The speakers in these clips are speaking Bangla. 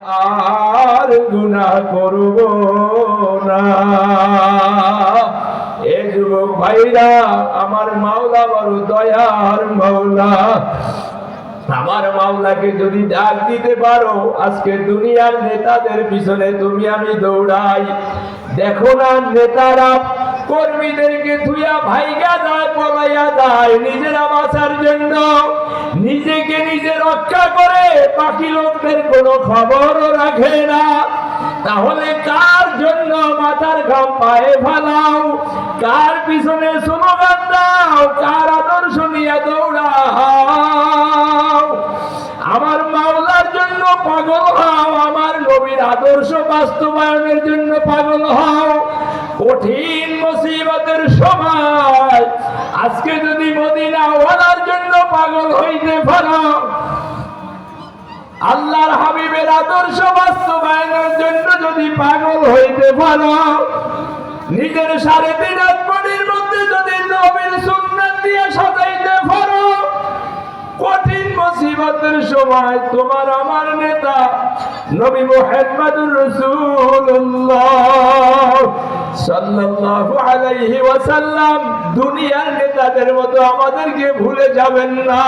আর গুনাহ করব না। এ যুবক ভাইরা, আমার মাওলা বড় দয়ার মাওলা। আমার মাওলাকে যদি ডাক দিতে পারো, আজকে দুনিয়ার নেতাদের পিছনে তুমি আমি দৌড়াই। দেখো না, নেতারা কর্মীদেরকে ধুইয়া ভাইগা যায়, পলাইয়া যায় নিজেরা বাঁচার জন্য, নিজেকে নিজে রক্ষা করে, বাকি লোকদের কোনো খবরও রাখে না। তাহলে কার জন্য মাথার ঘাম পায়ে ফালাও, কার পিছনে স্লোগান দাও, কার আদর্শ নিয়ে দৌড়াও? আমার মাওলার জন্য পাগল হও, আমার নবীর আদর্শ বাস্তবায়নের জন্য পাগল হও। কঠিন মুসিবতের সময় আজকে যদি মদিনা ওয়ালার জন্য পাগল হইতে পারো, আল্লাহর হাবিবের আদর্শ বাস্তবায়নের জন্য যদি পাগল হইতে পারো, নিজের 3.5 হাত বডির মধ্যে যদি নবীর সুন্নাত দিয়ে সাজাইতে পারো, কঠিন মুসিবতের সময় তোমার আমার নেতা নবী মুহাম্মদুর রাসূলুল্লাহ সাল্লাল্লাহু আলাইহি ওয়াসাল্লাম দুনিয়ার নেতাদের মতো আমাদেরকে ভুলে যাবেন না।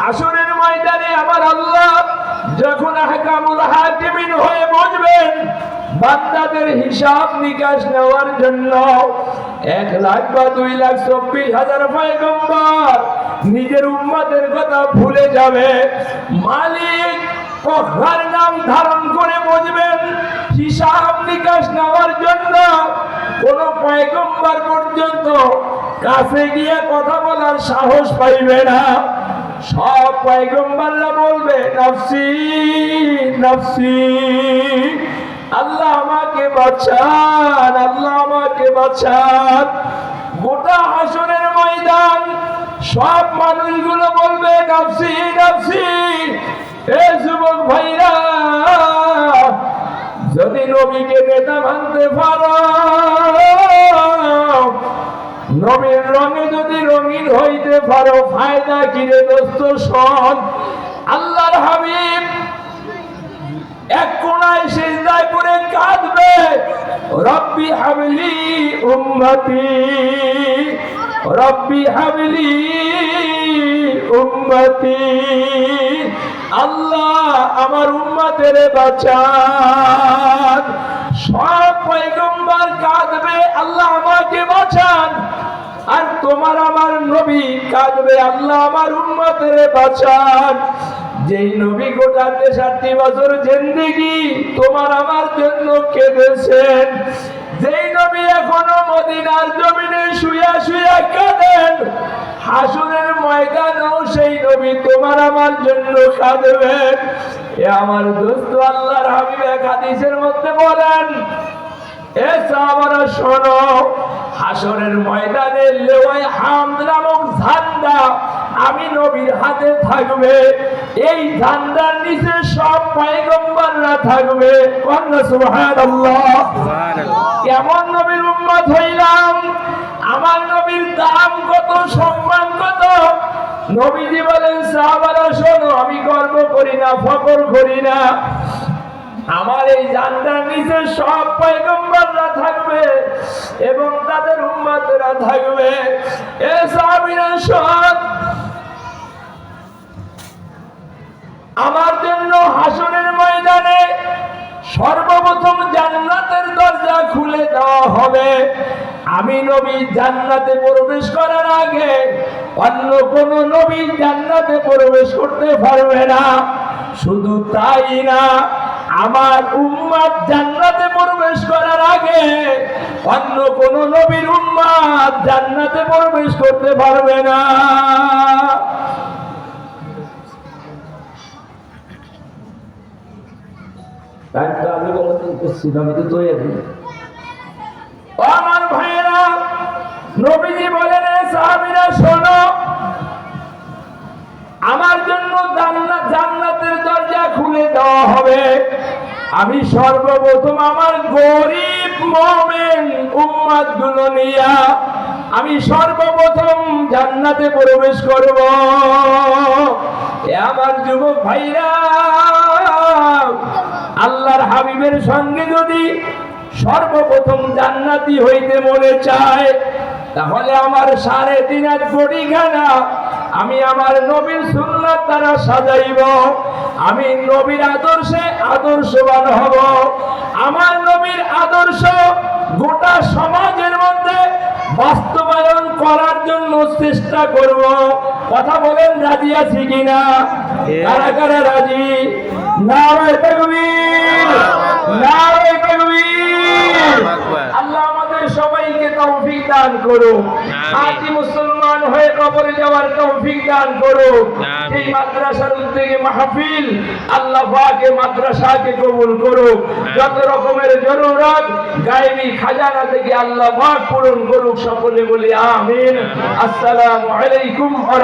হাসরের ময়দানে আমার আল্লাহ যখন আহকামুল হাকিমিন হয়ে বসবেন, বান্দাদের হিসাব নিকাশ নেওয়ার জন্য 1 লাখ বা 2 লাখ 24,000 পয়গম্বর নিজের উম্মতের কথা ভুলে যাবে। মালিক কখর নাম ধারণ করে বসবেন হিসাব নিকাশ নেওয়ার জন্য। কোন পয়গম্বর পর্যন্ত কাছে গিয়ে কথা বলার সাহস পাইবে না। সব পয়গম্বররা বলবে নফসি নফসি, আল্লাহ আমাকে বাঁচান, আল্লাহ আমাকে বাঁচান। গোটা হাসরের ময়দান সব মানুষগুলো বলবে নফসি নফসি। এ যুবক ভাইরা, যদি নবীকে নেতা মানতে পারো, নবীর রঙে যদি রঙিন হইতে পারো, ফায়দা কিরে দোস্ত শোন। আল্লাহর হাবিব এক কোণায় সিজদায় পড়ে কাঁদবে, রব্বি হাবলি উম্মতি, রব্বি হাবলি উম্মতি। আল্লাহ আমার উম্মতের বাঁচান। সব পয়গম্বর কাঁদবে, আল্লাহ আমাকে বাঁচান। আর তোমার আমার নবী কাঁদবে, আল্লাহ আমার উম্মতের বাঁচান। যেই নবী গোটা 63 বছর জিন্দেগি তোমার আমার জন্য কেঁদেছেন, যেই নবী এখনো মদিনার জমিনে শুয়া শুয়া কাঁদেন, হাসরের ময়দানেও সেই নবী তোমার আমার জন্য কাঁদবেন। এ আমার দোস্ত, আল্লাহর হাবিব এক হাদিসের মধ্যে বলেন, এ সাহাবারা শোনো, হাসরের ময়দানে লেওয়ায়ে হামদ নামক ঝান্ডা আমি নবীর হাতে থাকবে। এই ঝান্ডার নিচে সব পয়গম্বররা থাকবে। সুবহানাল্লাহ। কেমন নবীর উম্মত হইলাম, আমার নবীর দাম কত, সম্মান কত। নবীজি বলেন, সাহাবারা শোনো, আমি গর্ব করি না, ফখর করি না। আমার এই ঝান্ডার নিচে সব পয়গম্বররা থাকবে এবং তাদের উম্মতেরা থাকবে। এ সাহাবীরা শোন, আমার জন্য হাসরের ময়দানে সর্বপ্রথম জান্নাতের দরজা খুলে দেওয়া হবে। আমি নবী জান্নাতে প্রবেশ করার আগে অন্য কোন নবী জান্নাতে প্রবেশ করতে পারবে না। শুধু তাই না, আমার উম্মত জান্নাতে প্রবেশ করার আগে অন্য কোন নবীর উম্মত জান্নাতে প্রবেশ করতে পারবে না। আমি তো তৈরি। আমার ভাইয়েরা, নবীজি বলেন, সাহাবীরা শোনো, আমার জন্য জান্নাতের দরজা খুলে দেওয়া হবে। আমি সর্বপ্রথম আমার গরিব মুমিন উম্মত গুলো নিয়া আমি সর্বপ্রথম জান্নাতে প্রবেশ করব। এ আমার যুবক ভাইরা, হাবিবের সঙ্গে যদি সর্বপ্রথম জান্নাতি হইতে মনে চায়, তাহলে আমার 3.5 হাত বডিখানা আমি আমার নবীর সুন্নাত দ্বারা সাজাইব। আমি নবীর আদর্শে আদর্শবান হব। আমার নবীর আদর্শ গোটা সমাজের মধ্যে বাস্তবায়ন করার জন্য চেষ্টা করব। কথা বলেন, রাজি আছি কিনা? কারা কারা রাজি? নারায়ে তাকবীর, নারায়ে তাকবীর। আল্লাহ আমাদের সবাইকে তৌফিক দান করুন। আজই মুসলমান হয়ে কবরে যাওয়ার তৌফিক দান করুন। এই মাদ্রাসার উদ্যোগে মাহফিল, আল্লাহ পাক এই মাদ্রাসাকে কবুল করুক। যত রকমের জরুরত গায়বী খাজানা থেকে আল্লাহ পাক পূরণ করুক। সকলে বলি আমিন। আসসালামু আলাইকুম।